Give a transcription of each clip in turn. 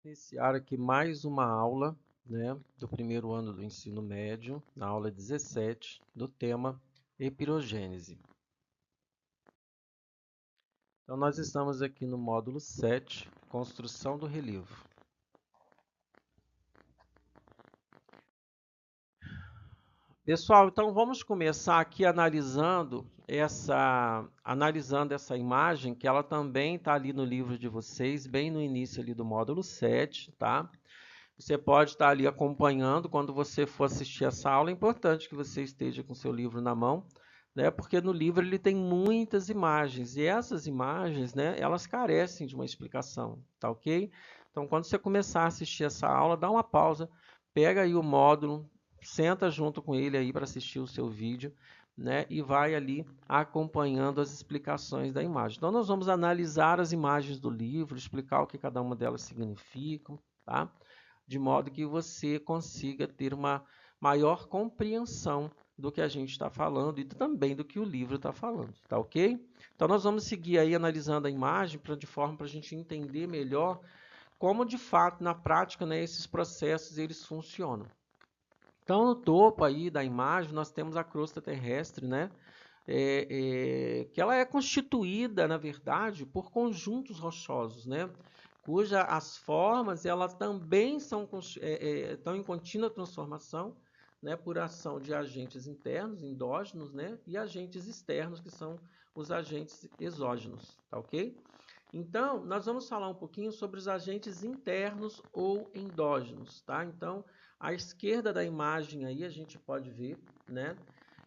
Iniciar aqui mais uma aula, né, do primeiro ano do ensino médio, na aula 17, do tema Epirogênese. Então, nós estamos aqui no módulo 7, Construção do Relevo. Pessoal, então vamos começar aqui analisando essa imagem, que ela também está ali no livro de vocês, bem no início ali do módulo 7, tá? Você pode estar ali acompanhando quando você for assistir essa aula. É importante que você esteja com o seu livro na mão, né? Porque no livro ele tem muitas imagens, e essas imagens, né, elas carecem de uma explicação, tá ok? Então, quando você começar a assistir essa aula, dá uma pausa, pega aí o módulo, senta junto com ele aí para assistir o seu vídeo, né, e vai ali acompanhando as explicações da imagem. Então, nós vamos analisar as imagens do livro, explicar o que cada uma delas significa, tá? De modo que você consiga ter uma maior compreensão do que a gente está falando e também do que o livro está falando, tá ok? Então, nós vamos seguir aí analisando a imagem de forma para a gente entender melhor como, de fato, na prática, né, esses processos eles funcionam. Então, no topo aí da imagem, nós temos a crosta terrestre, né? Que ela é constituída, na verdade, por conjuntos rochosos, né? Cuja as formas elas também estão em contínua transformação, né? Por ação de agentes internos, endógenos, né? E agentes externos, que são os agentes exógenos, tá ok? Então, nós vamos falar um pouquinho sobre os agentes internos ou endógenos, tá? Então, à esquerda da imagem aí a gente pode ver, né,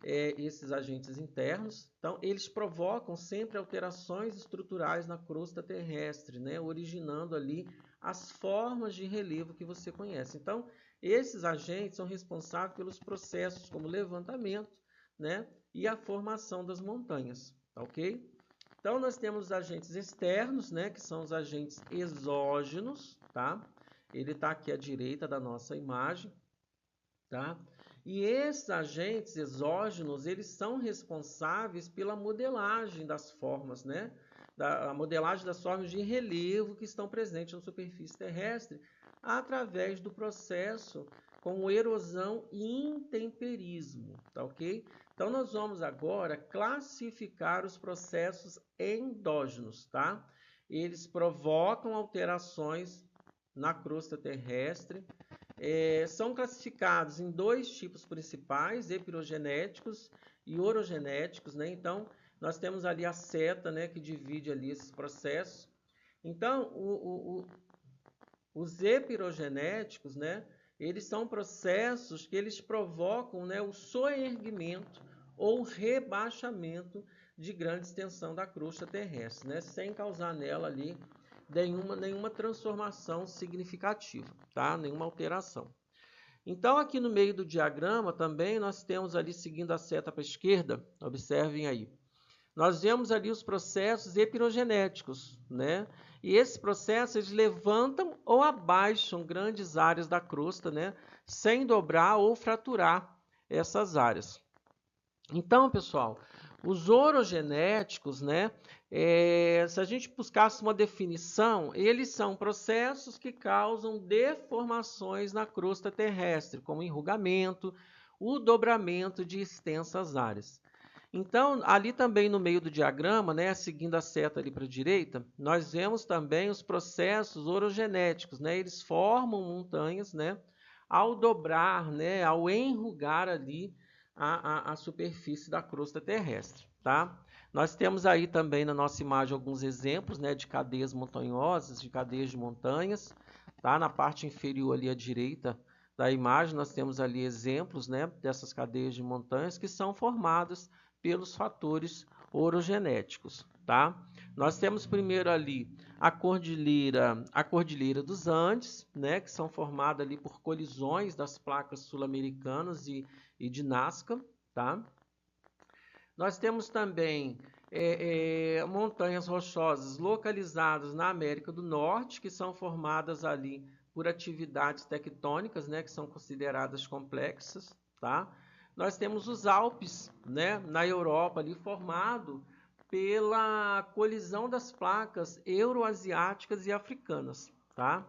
esses agentes internos. Então, eles provocam sempre alterações estruturais na crosta terrestre, né, originando ali as formas de relevo que você conhece. Então, esses agentes são responsáveis pelos processos como levantamento, né, e a formação das montanhas, tá ok? Então, nós temos os agentes externos, né, que são os agentes exógenos, tá? Ele está aqui à direita da nossa imagem, tá? E esses agentes exógenos, eles são responsáveis pela modelagem das formas, né? A modelagem das formas de relevo que estão presentes na superfície terrestre através do processo como erosão e intemperismo, tá ok? Então, nós vamos agora classificar os processos endógenos, tá? Eles provocam alterações na crosta terrestre. São classificados em dois tipos principais, epirogenéticos e orogenéticos, né? Então, nós temos ali a seta, né, que divide ali esses processos. Então, os epirogenéticos, né, eles são processos que eles provocam, né, o soerguimento ou rebaixamento de grande extensão da crosta terrestre, né, sem causar nela ali nenhuma transformação significativa, tá? Nenhuma alteração. Então, aqui no meio do diagrama também nós temos ali, seguindo a seta para a esquerda, observem aí, nós vemos ali os processos epirogenéticos, né? E esses processos eles levantam ou abaixam grandes áreas da crosta, né? Sem dobrar ou fraturar essas áreas. Então, pessoal, os orogenéticos, né? Se a gente buscasse uma definição, eles são processos que causam deformações na crosta terrestre, como enrugamento, o dobramento de extensas áreas. Então, ali também no meio do diagrama, né, seguindo a seta ali para a direita, nós vemos também os processos orogenéticos, né? Eles formam montanhas, né, ao dobrar, né, ao enrugar ali a superfície da crosta terrestre, tá? Nós temos aí também na nossa imagem alguns exemplos, né, de cadeias montanhosas, de cadeias de montanhas, tá? Na parte inferior ali à direita da imagem, nós temos ali exemplos, né, dessas cadeias de montanhas que são formadas pelos fatores orogenéticos, tá? Nós temos primeiro ali a Cordilheira dos Andes, né, que são formadas ali por colisões das placas sul-americanas e de Nazca, tá? Nós temos também montanhas rochosas localizadas na América do Norte, que são formadas ali por atividades tectônicas, né, que são consideradas complexas, tá? Nós temos os Alpes, né, na Europa, ali formado pela colisão das placas euroasiáticas e africanas, tá?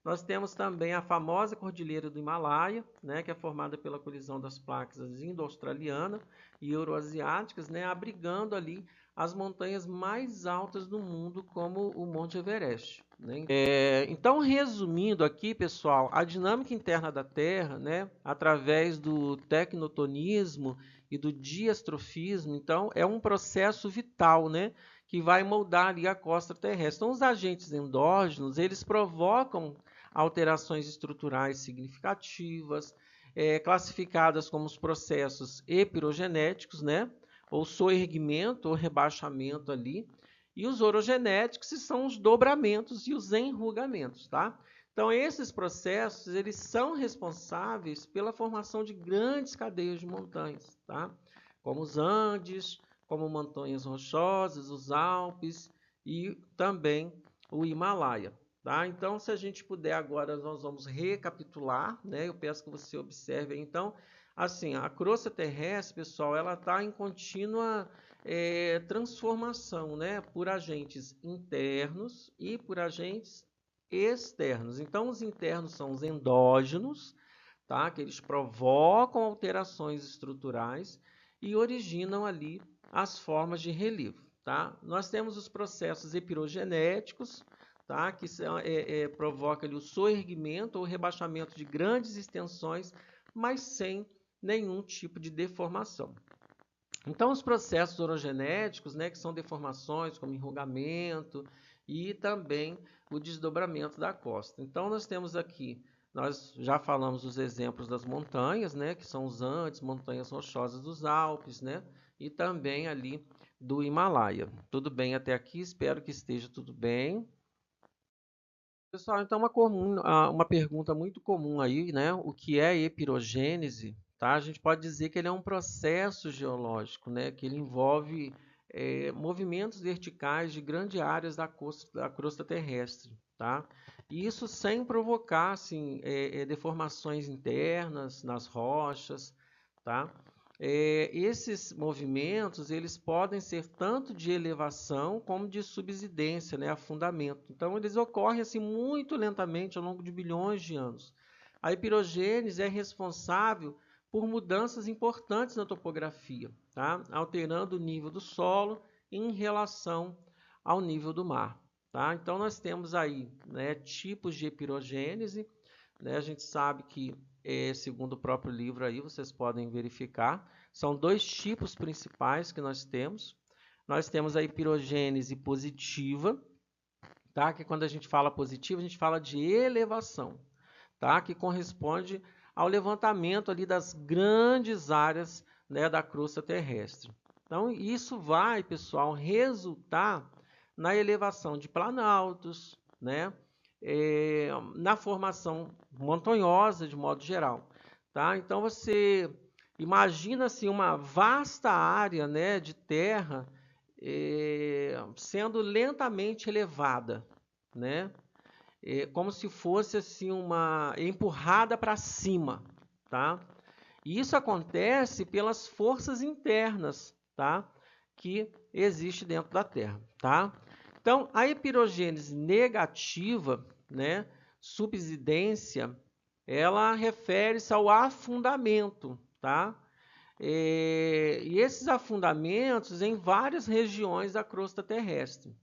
Nós temos também a famosa Cordilheira do Himalaia, né, que é formada pela colisão das placas indo-australiana e euroasiáticas, né, abrigando ali as montanhas mais altas do mundo, como o Monte Everest, né? Então, resumindo aqui, pessoal, a dinâmica interna da Terra, né, através do tecnotonismo e do diastrofismo, então, é um processo vital, né, que vai moldar ali a crosta terrestre. Então, os agentes endógenos, eles provocam alterações estruturais significativas, classificadas como os processos epirogenéticos, né, ou soerguimento ou rebaixamento ali, e os orogenéticos, que são os dobramentos e os enrugamentos, tá? Então, esses processos, eles são responsáveis pela formação de grandes cadeias de montanhas, tá? Como os Andes, como montanhas rochosas, os Alpes e também o Himalaia, tá? Então, se a gente puder agora, nós vamos recapitular, né? Eu peço que você observe, então, assim, a crosta terrestre, pessoal, ela está em contínua transformação, né, por agentes internos e por agentes externos. Então, os internos são os endógenos, tá, que eles provocam alterações estruturais e originam ali as formas de relevo, tá? Nós temos os processos epirogenéticos, tá, que provoca ali o soerguimento ou rebaixamento de grandes extensões, mas sem nenhum tipo de deformação. Então, os processos orogenéticos, né, que são deformações como enrugamento e também o desdobramento da crosta. Então, nós temos aqui, nós já falamos os exemplos das montanhas, né, que são os Andes, montanhas rochosas dos Alpes, né, e também ali do Himalaia. Tudo bem até aqui? Espero que esteja tudo bem. Pessoal, então uma pergunta muito comum aí, né? O que é epirogênese? Tá? A gente pode dizer que ele é um processo geológico, né? Que ele envolve movimentos verticais de grandes áreas da crosta terrestre, tá? E isso sem provocar assim, deformações internas nas rochas, tá? Esses movimentos eles podem ser tanto de elevação como de subsidência, né, afundamento. Então, eles ocorrem assim, muito lentamente ao longo de bilhões de anos. A epirogênese é responsável por mudanças importantes na topografia, tá? Alterando o nível do solo em relação ao nível do mar. Tá? Então, nós temos aí, né, tipos de epirogênese. Né? A gente sabe que, segundo o próprio livro, aí, vocês podem verificar, são dois tipos principais que nós temos. Nós temos a epirogênese positiva, tá? Que quando a gente fala positiva, a gente fala de elevação, tá? Que corresponde ao levantamento ali das grandes áreas, né, da crosta terrestre. Então, isso vai, pessoal, resultar na elevação de planaltos, né? Na formação montanhosa, de modo geral. Tá? Então, você imagina assim, uma vasta área, né, de terra sendo lentamente elevada, né? Como se fosse assim, uma empurrada para cima. Tá? E isso acontece pelas forças internas, tá? Que existe dentro da Terra. Tá? Então, a epirogênese negativa, né, subsidência, ela refere-se ao afundamento, tá? E esses afundamentos em várias regiões da crosta terrestre.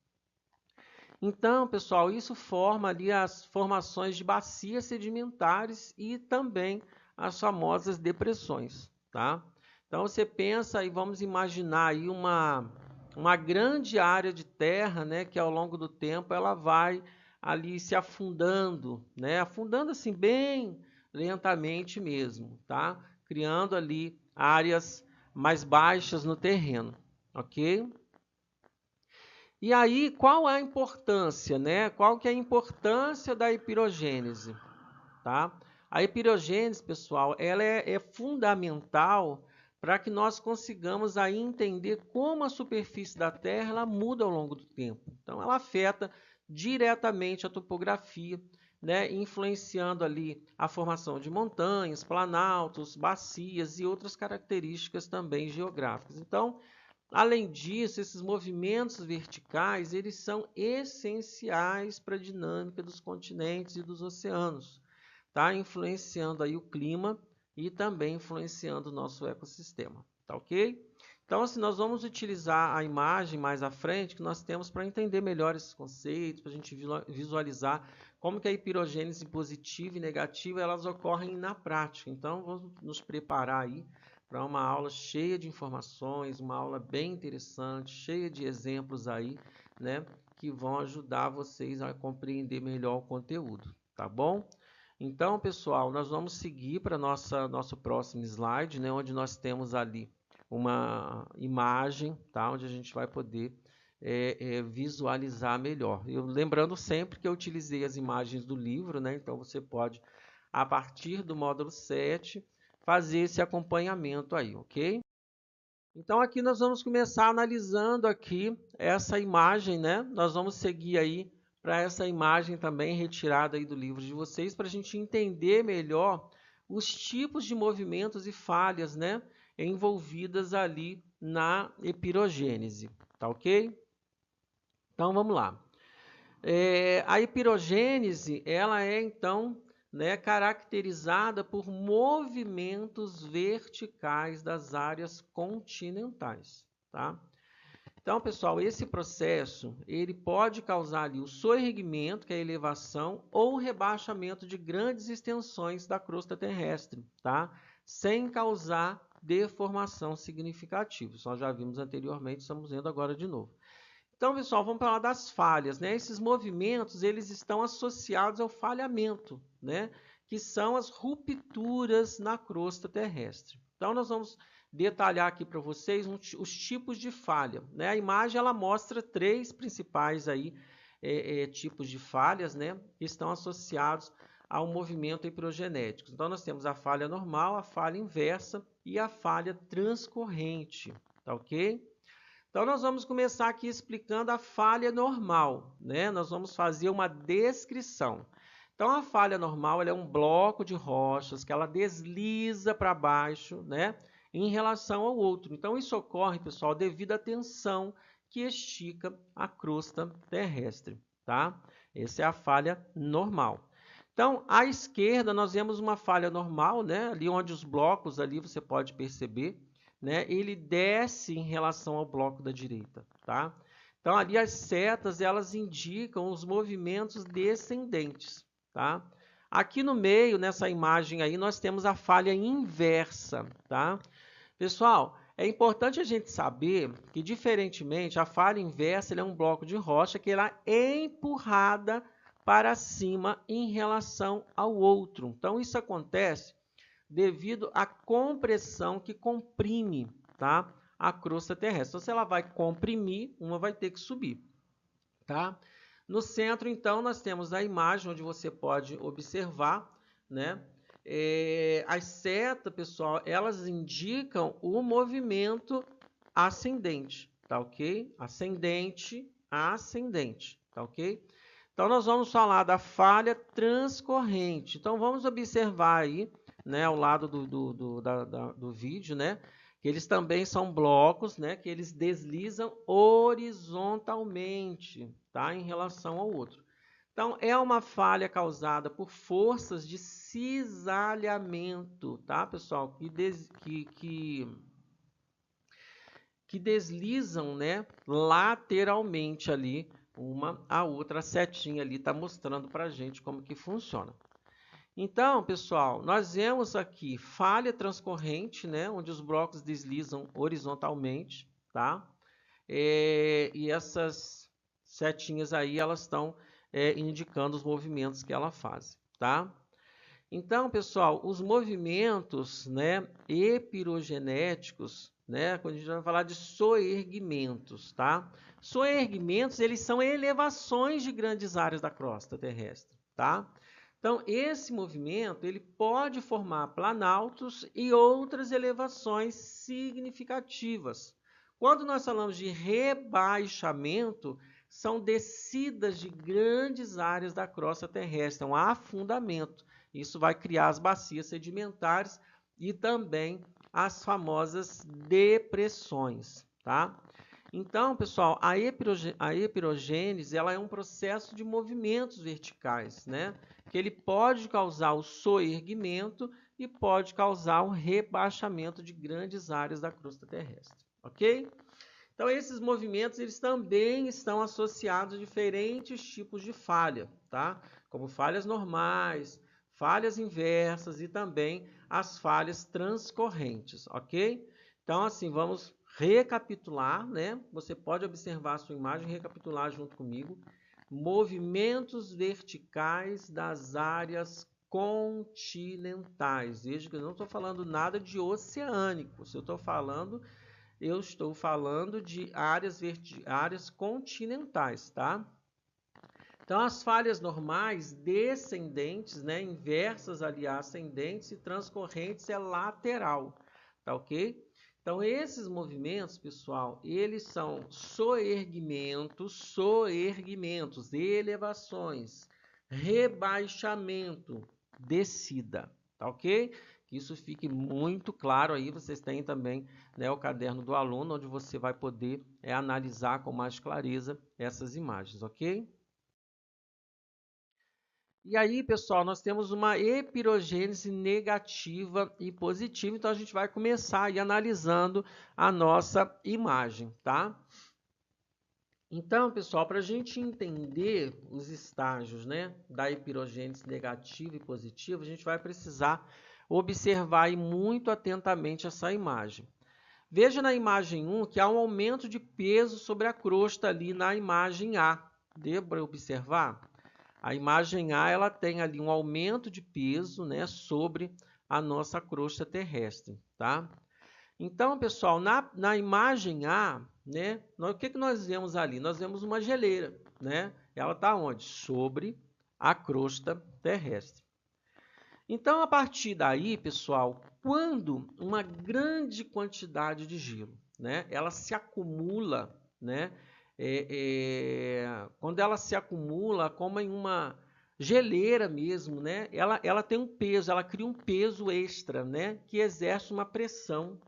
Então, pessoal, isso forma ali as formações de bacias sedimentares e também as famosas depressões, tá? Então, você pensa e vamos imaginar aí uma grande área de terra, né, que ao longo do tempo ela vai ali se afundando, né, afundando assim bem lentamente mesmo, tá? Criando ali áreas mais baixas no terreno, ok? E aí, qual é a importância, né? Qual que é a importância da epirogênese, tá? A epirogênese, pessoal, ela é fundamental para que nós consigamos aí entender como a superfície da Terra ela muda ao longo do tempo. Então, ela afeta diretamente a topografia né, influenciando ali a formação de montanhas, planaltos, bacias e outras características também geográficas. Então, além disso, esses movimentos verticais, eles são essenciais para a dinâmica dos continentes e dos oceanos, tá? Influenciando aí o clima e também influenciando o nosso ecossistema, tá ok? Então, assim, nós vamos utilizar a imagem mais à frente que nós temos para entender melhor esses conceitos, para a gente visualizar como que a hipirogênese positiva e negativa elas ocorrem na prática. Então, vamos nos preparar aí para uma aula cheia de informações, uma aula bem interessante, cheia de exemplos aí, né, que vão ajudar vocês a compreender melhor o conteúdo, tá bom? Então, pessoal, nós vamos seguir para nosso próximo slide, né, onde nós temos ali uma imagem, tá, onde a gente vai poder visualizar melhor. Lembrando sempre que eu utilizei as imagens do livro, né, então você pode, a partir do módulo 7, fazer esse acompanhamento aí, ok? Então, aqui nós vamos começar analisando aqui essa imagem, né? Nós vamos seguir aí para essa imagem também retirada aí do livro de vocês, para a gente entender melhor os tipos de movimentos e falhas, né, envolvidas ali na epirogênese, tá ok? Então, vamos lá. A epirogênese, ela é, então, né, caracterizada por movimentos verticais das áreas continentais, tá? Então, pessoal, esse processo, ele pode causar ali o soerguimento, que é a elevação, ou o rebaixamento de grandes extensões da crosta terrestre, tá? Sem causar deformação significativa. Isso nós já vimos anteriormente, estamos vendo agora de novo. Então, pessoal, vamos falar das falhas, né? Esses movimentos, eles estão associados ao falhamento, né? Que são as rupturas na crosta terrestre. Então, nós vamos detalhar aqui para vocês os tipos de falha, né? A imagem, ela mostra 3 principais aí, tipos de falhas, né? Que estão associados ao movimento epirogenético. Então, nós temos a falha normal, a falha inversa e a falha transcorrente, tá ok? Então, nós vamos começar aqui explicando a falha normal, né? Nós vamos fazer uma descrição. Então, a falha normal ela é um bloco de rochas que ela desliza para baixo, né, em relação ao outro. Então, isso ocorre, pessoal, devido à tensão que estica a crosta terrestre, tá? Essa é a falha normal. Então, à esquerda, nós vemos uma falha normal, né? Ali onde os blocos, ali você pode perceber, né, ele desce em relação ao bloco da direita, tá? Então, ali as setas, elas indicam os movimentos descendentes, tá? Aqui no meio, nessa imagem aí, nós temos a falha inversa, tá? Pessoal, é importante a gente saber que, diferentemente, a falha inversa é um bloco de rocha que ela é empurrada para cima em relação ao outro. Então, isso acontece devido à compressão que comprime, tá, a crosta terrestre. Então, se ela vai comprimir, uma vai ter que subir, tá? No centro, então, nós temos a imagem onde você pode observar, né? As setas, pessoal, elas indicam o movimento ascendente, tá ok? Ascendente, ascendente, tá ok? Então, nós vamos falar da falha transcorrente. Então, vamos observar aí, né, ao lado do vídeo, né, que eles também são blocos, né, que eles deslizam horizontalmente, tá, em relação ao outro. Então, é uma falha causada por forças de cisalhamento, tá, pessoal, que deslizam, né, lateralmente ali, uma a outra. A setinha ali está mostrando para a gente como que funciona. Então, pessoal, nós vemos aqui falha transcorrente, né, onde os blocos deslizam horizontalmente, tá? E essas setinhas aí, elas estão indicando os movimentos que ela faz, tá? Então, pessoal, os movimentos, né, epirogenéticos, né, quando a gente vai falar de soerguimentos, tá? Soerguimentos, eles são elevações de grandes áreas da crosta terrestre, tá? Então, esse movimento, ele pode formar planaltos e outras elevações significativas. Quando nós falamos de rebaixamento, são descidas de grandes áreas da crosta terrestre, é um afundamento. Isso vai criar as bacias sedimentares e também as famosas depressões, tá? Então, pessoal, a epirogênese ela é um processo de movimentos verticais, né? Que ele pode causar o soerguimento e pode causar o rebaixamento de grandes áreas da crosta terrestre, ok? Então, esses movimentos eles também estão associados a diferentes tipos de falha, tá? Como falhas normais, falhas inversas e também as falhas transcorrentes, ok? Então, assim, vamos recapitular, né? Você pode observar a sua imagem e recapitular junto comigo. Movimentos verticais das áreas continentais. Veja que eu não estou falando nada de oceânico, eu estou falando de áreas continentais, tá? Então, as falhas normais descendentes, né, inversas ali ascendentes e transcorrentes é lateral, tá ok? Então, esses movimentos, pessoal, eles são soerguimentos, elevações, rebaixamento, descida, tá ok? Que isso fique muito claro aí, vocês têm também, né, o caderno do aluno, onde você vai poder analisar com mais clareza essas imagens, ok? E aí, pessoal, nós temos uma epirogênese negativa e positiva, então a gente vai começar aí analisando a nossa imagem, tá? Então, pessoal, para a gente entender os estágios, né, da epirogênese negativa e positiva, a gente vai precisar observar aí muito atentamente essa imagem. Veja na imagem 1 que há um aumento de peso sobre a crosta ali na imagem A. Deu para observar? A imagem A ela tem ali um aumento de peso, né, sobre a nossa crosta terrestre, tá? Então, pessoal, na imagem A, né, o que nós vemos ali? Nós vemos uma geleira, né? Ela está onde? Sobre a crosta terrestre. Então, a partir daí, pessoal, quando uma grande quantidade de gelo, né, ela se acumula, né, quando ela se acumula como em uma geleira mesmo, né, ela tem um peso, ela cria um peso extra, né, que exerce uma pressão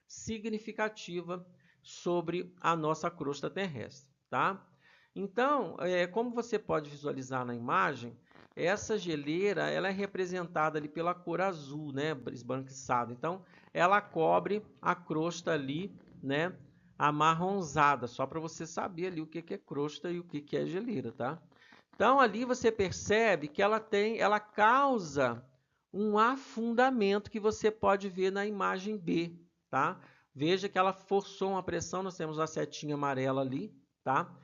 significativa sobre a nossa crosta terrestre, tá? Então, como você pode visualizar na imagem, essa geleira ela é representada ali pela cor azul, né, esbranquiçada. Então, ela cobre a crosta ali, né, amarronzada, só para você saber ali o que é crosta e o que é geleira, tá? Então, ali você percebe que ela causa um afundamento que você pode ver na imagem B, tá? Veja que ela forçou uma pressão, nós temos a setinha amarela ali, tá?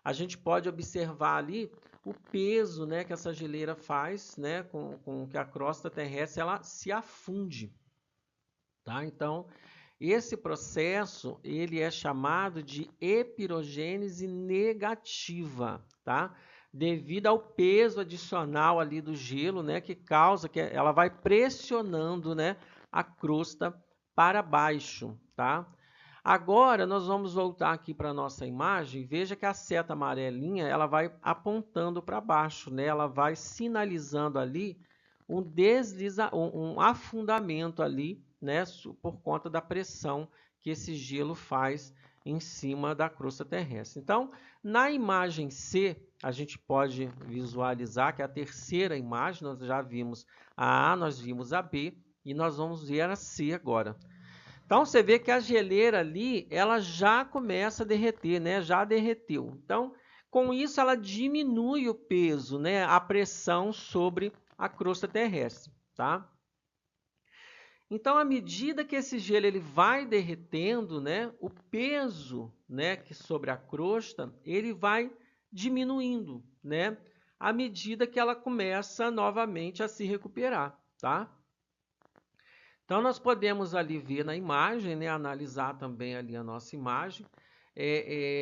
A gente pode observar ali o peso, né, que essa geleira faz, né, com que a crosta terrestre ela se afunde, tá? Então, esse processo ele é chamado de epirogênese negativa, tá? Devido ao peso adicional ali do gelo, né, que causa que ela vai pressionando, né, a crosta para baixo, tá? Agora nós vamos voltar aqui para a nossa imagem. Veja que a seta amarelinha ela vai apontando para baixo, né? Ela vai sinalizando ali um afundamento ali, né? Por conta da pressão que esse gelo faz em cima da crosta terrestre. Então, na imagem C, a gente pode visualizar que é a terceira imagem, nós já vimos a A, nós vimos a B e nós vamos ver a C agora. Então, você vê que a geleira ali, ela já começa a derreter, né? Já derreteu. Então, com isso, ela diminui o peso, né? A pressão sobre a crosta terrestre, tá? Então, à medida que esse gelo ele vai derretendo, né? O peso, né? Que sobre a crosta, ele vai diminuindo, né? À medida que ela começa novamente a se recuperar, tá? Então, nós podemos ali ver na imagem, né, analisar também ali a nossa imagem,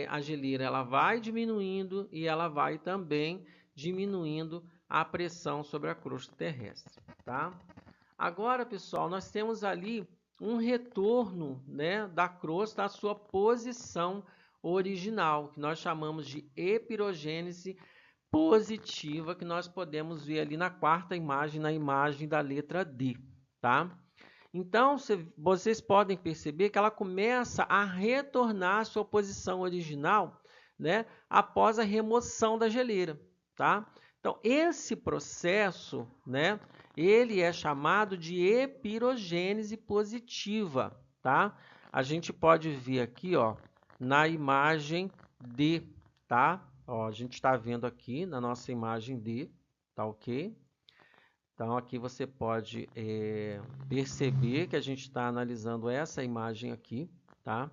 a geleira ela vai diminuindo e ela vai também diminuindo a pressão sobre a crosta terrestre, tá? Agora, pessoal, nós temos ali um retorno, né, da crosta à sua posição original, que nós chamamos de epirogênese positiva, que nós podemos ver ali na quarta imagem, na imagem da letra D, tá? Então, vocês podem perceber que ela começa a retornar à sua posição original, né, após a remoção da geleira, tá? Então, esse processo, né, ele é chamado de epirogênese positiva, tá? A gente pode ver aqui, ó, na imagem D, tá? Ó, a gente está vendo aqui na nossa imagem D, tá ok? Então, aqui você pode perceber que a gente está analisando essa imagem aqui, tá?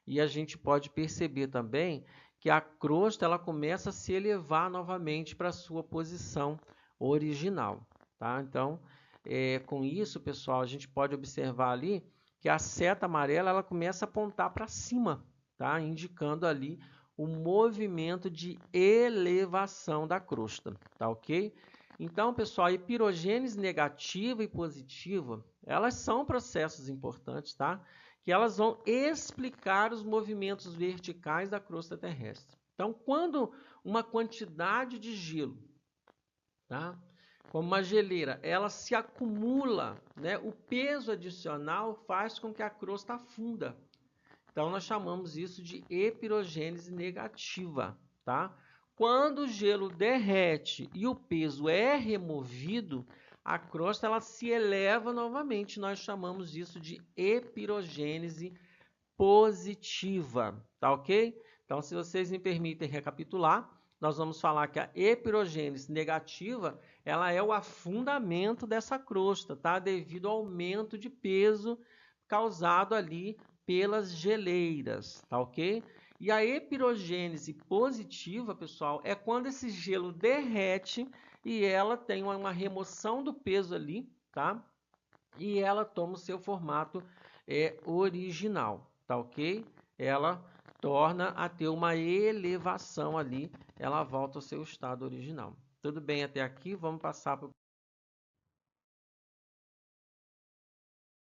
E a gente pode perceber também que a crosta ela começa a se elevar novamente para a sua posição original, tá? Então, com isso, pessoal, a gente pode observar ali que a seta amarela ela começa a apontar para cima, tá? Indicando ali o movimento de elevação da crosta, tá ok? Então, pessoal, a epirogênese negativa e positiva, elas são processos importantes, tá? Que elas vão explicar os movimentos verticais da crosta terrestre. Então, quando uma quantidade de gelo, tá? Como uma geleira, ela se acumula, né? O peso adicional faz com que a crosta afunda. Então, nós chamamos isso de epirogênese negativa, tá? Quando o gelo derrete e o peso é removido, a crosta ela se eleva novamente. Nós chamamos isso de epirogênese positiva, tá ok? Então, se vocês me permitem recapitular, nós vamos falar que a epirogênese negativa, ela é o afundamento dessa crosta, tá? Devido ao aumento de peso causado ali pelas geleiras, tá ok? E a epirogênese positiva, pessoal, é quando esse gelo derrete e ela tem uma remoção do peso ali, tá? E ela toma o seu formato original, tá ok? Ela torna a ter uma elevação ali, ela volta ao seu estado original. Tudo bem até aqui? Vamos passar para o